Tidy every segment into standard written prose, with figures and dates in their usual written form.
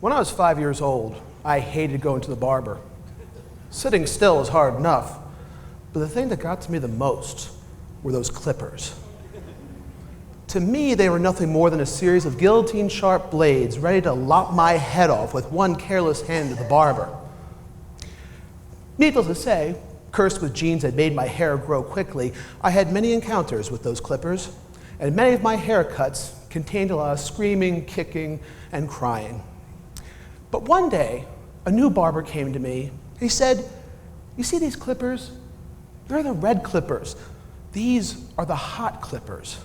When I was 5 years old, I hated going to the barber. Sitting still was hard enough, but the thing that got to me the most were those clippers. To me, they were nothing more than a series of guillotine-sharp blades ready to lop my head off with one careless hand of the barber. Needless to say, cursed with genes that made my hair grow quickly, I had many encounters with those clippers, and many of my haircuts contained a lot of screaming, kicking, and crying. But one day, a new barber came to me. He said, "You see these clippers? They're the red clippers. These are the hot clippers.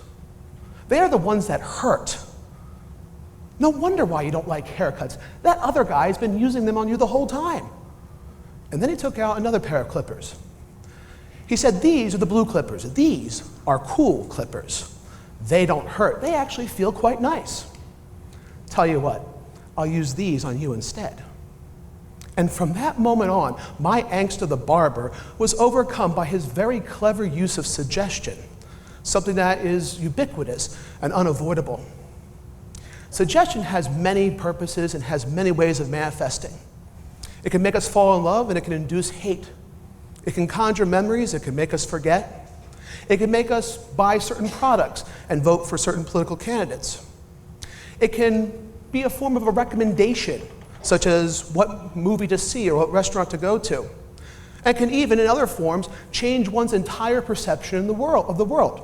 They are the ones that hurt. No wonder why you don't like haircuts. That other guy has been using them on you the whole time." And then he took out another pair of clippers. He said, "These are the blue clippers. These are cool clippers. They don't hurt. They actually feel quite nice. Tell you what, I'll use these on you instead." And from that moment on, my angst of the barber was overcome by his very clever use of suggestion, something that is ubiquitous and unavoidable. Suggestion has many purposes and has many ways of manifesting. It can make us fall in love and it can induce hate. It can conjure memories, it can make us forget. It can make us buy certain products and vote for certain political candidates. It can be a form of a recommendation, such as what movie to see or what restaurant to go to. And can even, in other forms, change one's entire perception of the world,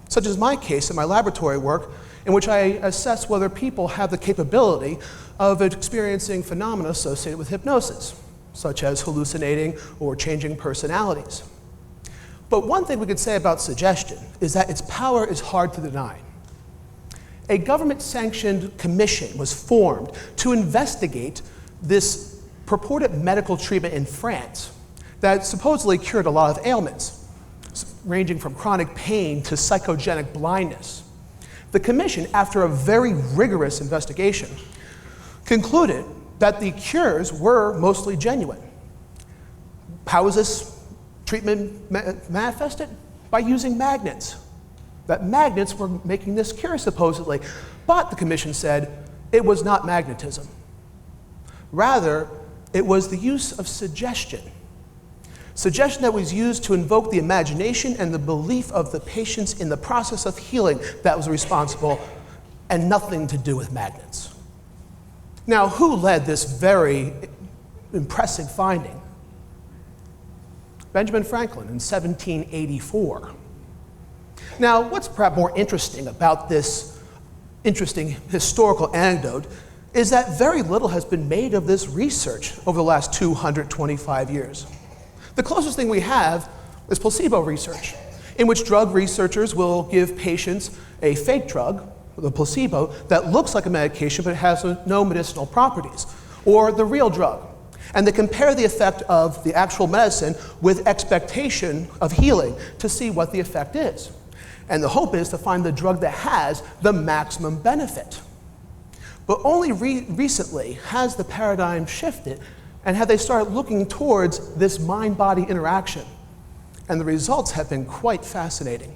such as my case in my laboratory work, in which I assess whether people have the capability of experiencing phenomena associated with hypnosis, such as hallucinating or changing personalities. But one thing we could say about suggestion is that its power is hard to deny. A government-sanctioned commission was formed to investigate this purported medical treatment in France that supposedly cured a lot of ailments, ranging from chronic pain to psychogenic blindness. The commission, after a very rigorous investigation, concluded that the cures were mostly genuine. How was this treatment manifested? By using magnets. That magnets were making this cure, supposedly. But the commission said it was not magnetism. Rather, it was the use of suggestion. Suggestion that was used to invoke the imagination and the belief of the patients in the process of healing that was responsible, and nothing to do with magnets. Now, who led this very impressive finding? Benjamin Franklin in 1784. Now, what's perhaps more interesting about this interesting historical anecdote is that very little has been made of this research over the last 225 years. The closest thing we have is placebo research, in which drug researchers will give patients a fake drug, the placebo, that looks like a medication but has no medicinal properties, or the real drug. And they compare the effect of the actual medicine with expectation of healing to see what the effect is. And the hope is to find the drug that has the maximum benefit. But only recently has the paradigm shifted and have they started looking towards this mind-body interaction. And the results have been quite fascinating.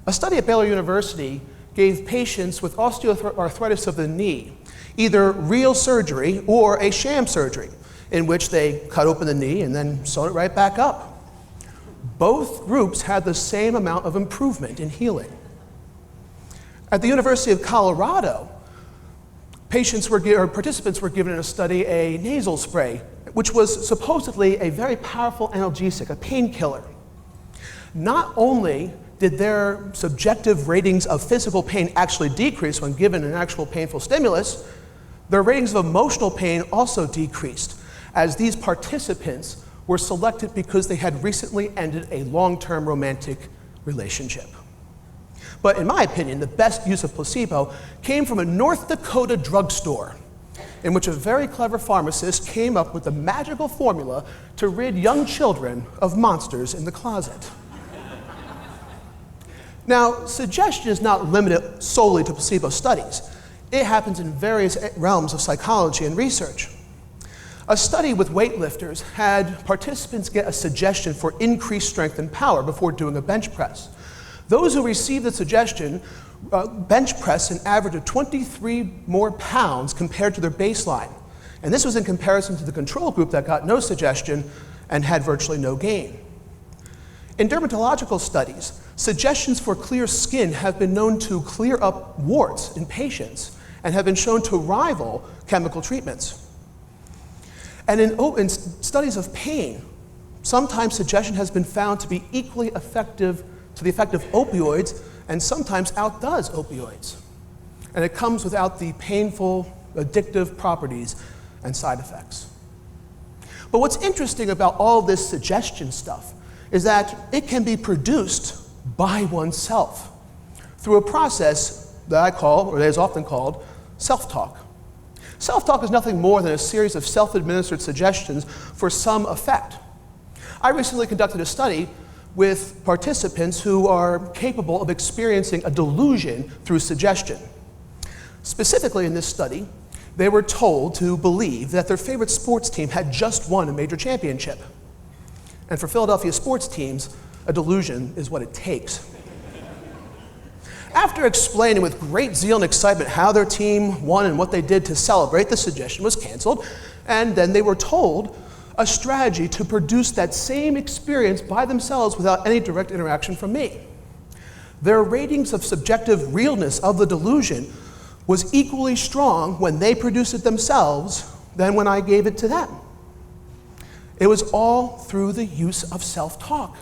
A study at Baylor University gave patients with osteoarthritis of the knee either real surgery or a sham surgery, in which they cut open the knee and then sewed it right back up. Both groups had the same amount of improvement in healing. At the University of Colorado, participants were given in a study a nasal spray, which was supposedly a very powerful analgesic, a painkiller. Not only did their subjective ratings of physical pain actually decrease when given an actual painful stimulus, their ratings of emotional pain also decreased, as these participants were selected because they had recently ended a long-term romantic relationship. But in my opinion, the best use of placebo came from a North Dakota drugstore, in which a very clever pharmacist came up with the magical formula to rid young children of monsters in the closet. Now, suggestion is not limited solely to placebo studies. It happens in various realms of psychology and research. A study with weightlifters had participants get a suggestion for increased strength and power before doing a bench press. Those who received the suggestion bench press an average of 23 more pounds compared to their baseline. And this was in comparison to the control group that got no suggestion and had virtually no gain. In dermatological studies, suggestions for clear skin have been known to clear up warts in patients and have been shown to rival chemical treatments. And in studies of pain, sometimes suggestion has been found to be equally effective to the effect of opioids and sometimes outdoes opioids. And it comes without the painful, addictive properties and side effects. But what's interesting about all this suggestion stuff is that it can be produced by oneself through a process that I call, or that is often called, self-talk. Self-talk is nothing more than a series of self-administered suggestions for some effect. I recently conducted a study with participants who are capable of experiencing a delusion through suggestion. Specifically in this study, they were told to believe that their favorite sports team had just won a major championship. And for Philadelphia sports teams, a delusion is what it takes. After explaining with great zeal and excitement how their team won and what they did to celebrate, the suggestion was canceled, and then they were told a strategy to produce that same experience by themselves without any direct interaction from me. Their ratings of subjective realness of the delusion was equally strong when they produced it themselves than when I gave it to them. It was all through the use of self-talk.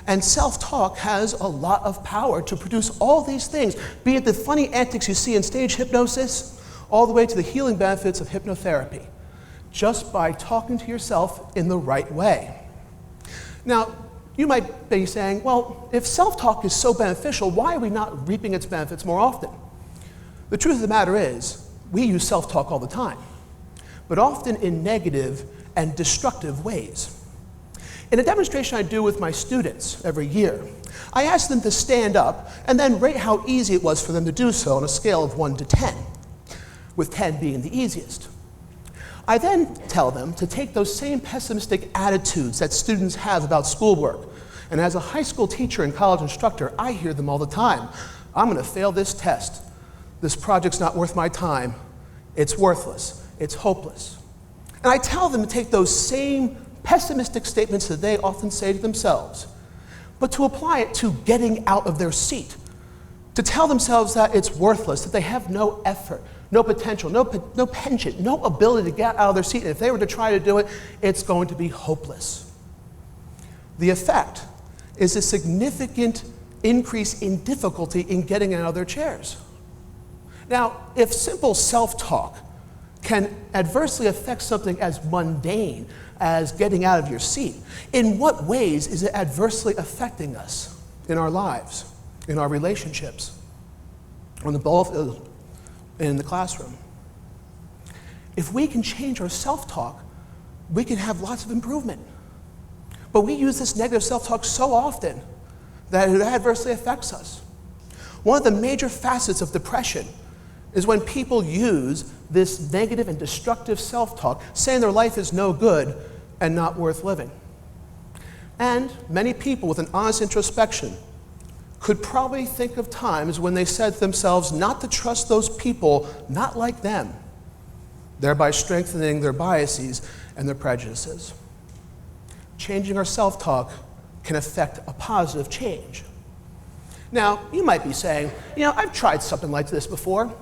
And self-talk has a lot of power to produce all these things, be it the funny antics you see in stage hypnosis, all the way to the healing benefits of hypnotherapy, just by talking to yourself in the right way. Now, you might be saying, well, if self-talk is so beneficial, why are we not reaping its benefits more often? The truth of the matter is, we use self-talk all the time, but often in negative and destructive ways. In a demonstration I do with my students every year, I ask them to stand up and then rate how easy it was for them to do so on a scale of 1 to 10, with 10 being the easiest. I then tell them to take those same pessimistic attitudes that students have about schoolwork. And as a high school teacher and college instructor, I hear them all the time. I'm going to fail this test. This project's not worth my time. It's worthless. It's hopeless. And I tell them to take those same pessimistic statements that they often say to themselves, but to apply it to getting out of their seat, to tell themselves that it's worthless, that they have no effort, no potential, no penchant, no ability to get out of their seat, and if they were to try to do it, it's going to be hopeless. The effect is a significant increase in difficulty in getting out of their chairs. Now, if simple self-talk can adversely affect something as mundane as getting out of your seat, in what ways is it adversely affecting us in our lives, in our relationships, on the ball field, and in the classroom? If we can change our self-talk, we can have lots of improvement. But we use this negative self-talk so often that it adversely affects us. One of the major facets of depression is when people use this negative and destructive self-talk, saying their life is no good and not worth living. And many people with an honest introspection could probably think of times when they said to themselves not to trust those people not like them, thereby strengthening their biases and their prejudices. Changing our self-talk can affect a positive change. Now, you might be saying, I've tried something like this before.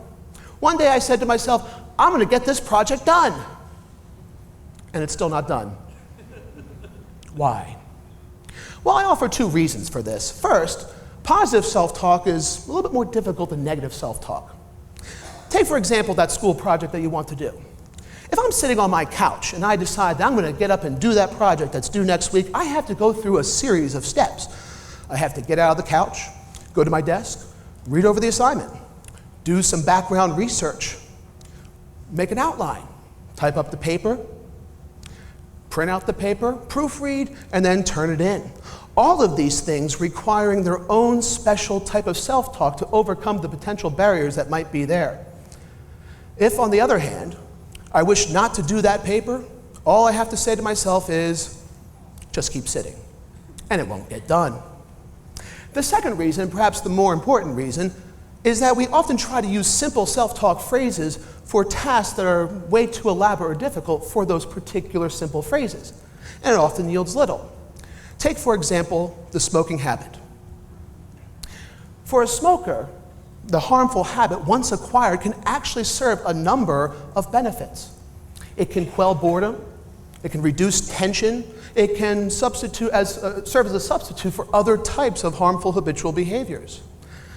One day I said to myself, I'm going to get this project done. And it's still not done. Why? Well, I offer two reasons for this. First, positive self-talk is a little bit more difficult than negative self-talk. Take, for example, that school project that you want to do. If I'm sitting on my couch and I decide that I'm going to get up and do that project that's due next week, I have to go through a series of steps. I have to get out of the couch, go to my desk, read over the assignment, do some background research, make an outline, type up the paper, print out the paper, proofread, and then turn it in. All of these things requiring their own special type of self-talk to overcome the potential barriers that might be there. If, on the other hand, I wish not to do that paper, all I have to say to myself is, just keep sitting, and it won't get done. The second reason, perhaps the more important reason, is that we often try to use simple self-talk phrases for tasks that are way too elaborate or difficult for those particular simple phrases, and it often yields little. Take, for example, the smoking habit. For a smoker, the harmful habit, once acquired, can actually serve a number of benefits. It can quell boredom, it can reduce tension, it can serve as a substitute for other types of harmful habitual behaviors.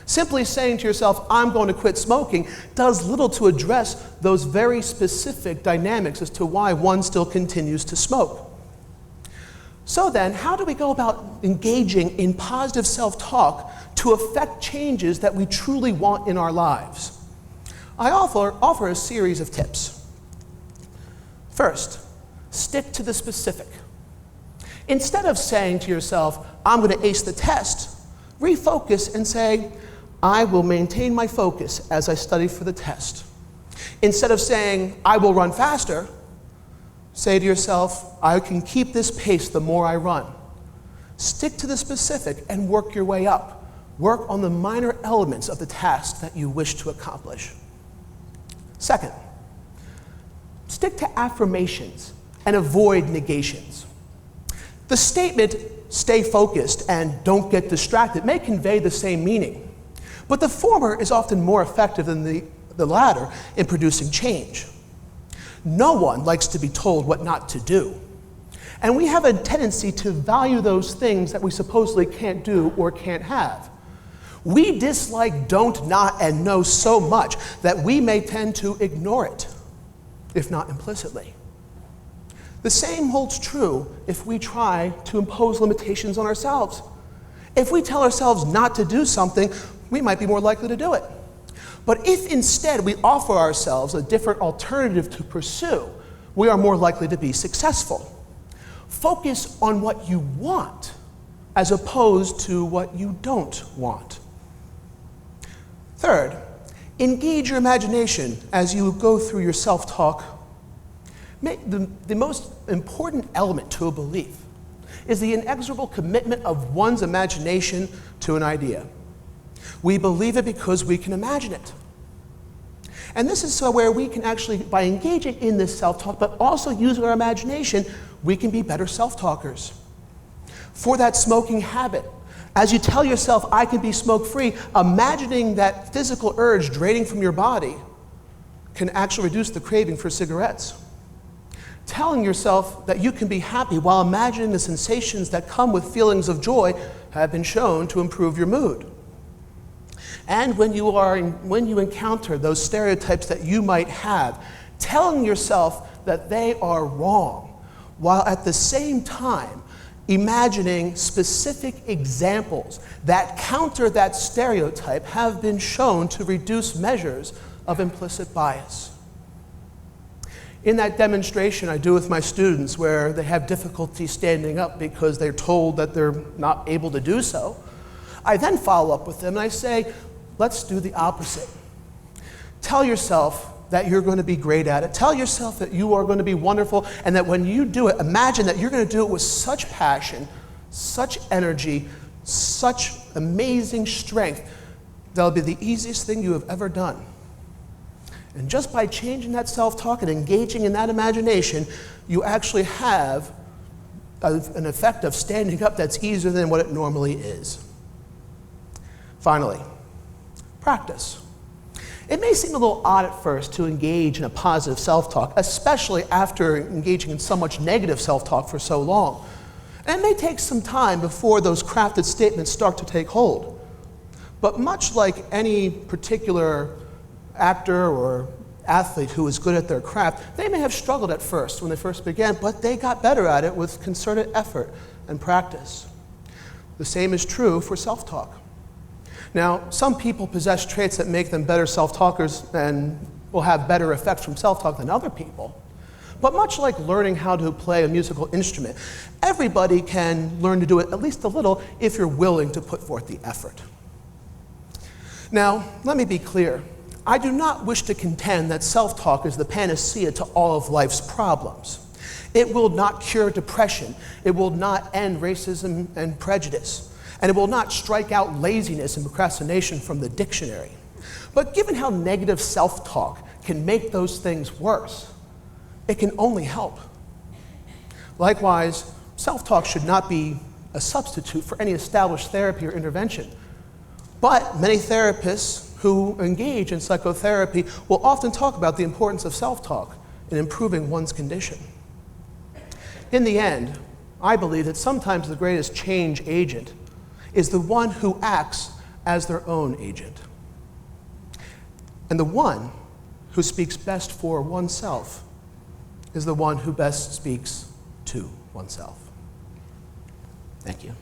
Simply saying to yourself, I'm going to quit smoking, does little to address those very specific dynamics as to why one still continues to smoke. So then, how do we go about engaging in positive self-talk to affect changes that we truly want in our lives? I offer a series of tips. First, stick to the specific. Instead of saying to yourself, I'm going to ace the test, refocus and say, I will maintain my focus as I study for the test. Instead of saying, I will run faster, say to yourself, I can keep this pace the more I run. Stick to the specific and work your way up. Work on the minor elements of the task that you wish to accomplish. Second, stick to affirmations and avoid negations. The statement, stay focused and don't get distracted, may convey the same meaning, but the former is often more effective than the latter in producing change. No one likes to be told what not to do, and we have a tendency to value those things that we supposedly can't do or can't have. We dislike don't, not, and no so much that we may tend to ignore it, if not implicitly. The same holds true if we try to impose limitations on ourselves. If we tell ourselves not to do something, we might be more likely to do it. But if instead we offer ourselves a different alternative to pursue, we are more likely to be successful. Focus on what you want as opposed to what you don't want. Third, engage your imagination as you go through your self-talk. The most important element to a belief is the inexorable commitment of one's imagination to an idea. We believe it because we can imagine it. And this is where we can actually, by engaging in this self-talk, but also using our imagination, we can be better self-talkers. For that smoking habit, as you tell yourself, I can be smoke-free, imagining that physical urge draining from your body can actually reduce the craving for cigarettes. Telling yourself that you can be happy while imagining the sensations that come with feelings of joy have been shown to improve your mood. And when you encounter those stereotypes that you might have, telling yourself that they are wrong, while at the same time imagining specific examples that counter that stereotype have been shown to reduce measures of implicit bias. In that demonstration I do with my students where they have difficulty standing up because they're told that they're not able to do so, I then follow up with them and I say, let's do the opposite. Tell yourself that you're going to be great at it. Tell yourself that you are going to be wonderful and that when you do it, imagine that you're going to do it with such passion, such energy, such amazing strength, that'll be the easiest thing you have ever done. And just by changing that self-talk and engaging in that imagination, you actually have an effect of standing up that's easier than what it normally is. Finally, practice. It may seem a little odd at first to engage in a positive self-talk, especially after engaging in so much negative self-talk for so long. And it may take some time before those crafted statements start to take hold. But much like any particular actor or athlete who is good at their craft, they may have struggled at first when they first began, but they got better at it with concerted effort and practice. The same is true for self-talk. Now, some people possess traits that make them better self-talkers and will have better effects from self-talk than other people. But much like learning how to play a musical instrument, everybody can learn to do it at least a little if you're willing to put forth the effort. Now, let me be clear. I do not wish to contend that self-talk is the panacea to all of life's problems. It will not cure depression. It will not end racism and prejudice. and it will not strike out laziness and procrastination from the dictionary. But given how negative self-talk can make those things worse, it can only help. Likewise, self-talk should not be a substitute for any established therapy or intervention. But many therapists who engage in psychotherapy will often talk about the importance of self-talk in improving one's condition. In the end, I believe that sometimes the greatest change agent is the one who acts as their own agent. And the one who speaks best for oneself is the one who best speaks to oneself. Thank you.